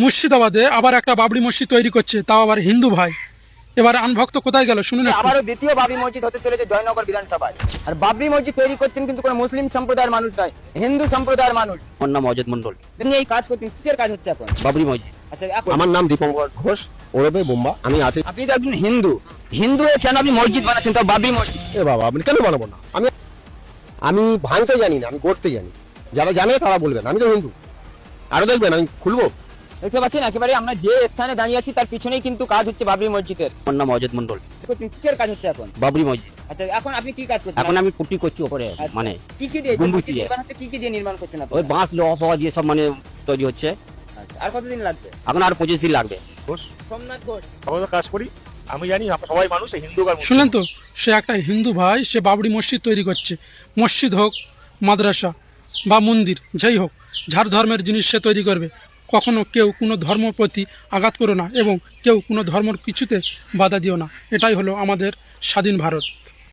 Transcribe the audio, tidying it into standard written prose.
মুর্শিদাবাদে আবার একটা বাবরি মসজিদ তৈরি করছে, তাও আবার হিন্দু ভাই। এবার আনভক্ত কোথায় গেল শুনুন একটু। আবারও দ্বিতীয় বাবরি মসজিদ হতে চলেছে জয়নগর বিধানসভায়। আর বাবরি মসজিদ তৈরি করছেন কিন্তু কোনো মুসলিম সম্প্রদায়ের মানুষ নয়, হিন্দু সম্প্রদায়ের মানুষ। আমার নাম অজিত মন্ডল। তিনি এই কাজ করছেন, কিসের কাজ হচ্ছে এখন? বাবরি মসজিদ। আচ্ছা, এখন আমার নাম দীপঙ্কর ঘোষ, ওরবে বোম্বা। আমি আছি। আপনি তো একজন হিন্দু, হিন্দু হয়ে কেন আপনি মসজিদ বানাচ্ছেন, তাও বাবরি মসজিদ? এ বাবা, আপনি কেন বানাবো না? আমি ভাঙতে জানি না, আমি গড়তে জানি। যারা জানে তারা বলবেন, আমি তো হিন্দু। আরো দেখবেন আমি খুলবো। দেখতে পাচ্ছেন একেবারে আমরা যে স্থানে দাঁড়িয়ে আছি তার পিছনেই কিন্তু কাজ হচ্ছে বাবরি মসজিদের। আমার নাম অজিত মন্ডল। করছেন, কিসের কাজ হচ্ছে এখন? বাবরি মসজিদ। আচ্ছা, এখন আপনি কি কাজ করছেন? এখন আমি পুটি করছি ওপরে, আচ্ছা, মানে কি কি দিয়ে গম্বুজ মসজিদ দিয়ে। নির্মাণ হচ্ছে? কি কি দিয়ে নির্মাণ করছেন আপনি? ওই বাঁশ লোহা ফোয়া দিয়ে সব মানে তৈরি হচ্ছে। আচ্ছা, আর কতদিন লাগবে? এখন আর 25 দিন লাগবে। সোমনাথ ঘোষ। আমরা তো কাজ করি, আমি জানি আমরা সবাই মানুষ, এই হিন্দু আর মুসলিম। শুনলেন তো, সে একটা হিন্দু ভাই, সে বাবরি মসজিদ তৈরি করছে। মসজিদ হোক, মাদ্রাসা বা মন্দির, যাই হোক, যার ধর্মের জিনিস সে তৈরি করবে। কখনো কেউ কোনো ধর্ম প্রতি আঘাত করো না, এবং কেউ কোনো ধর্মের কিছুতে বাধা দিও না। এটাই হলো আমাদের স্বাধীন ভারত।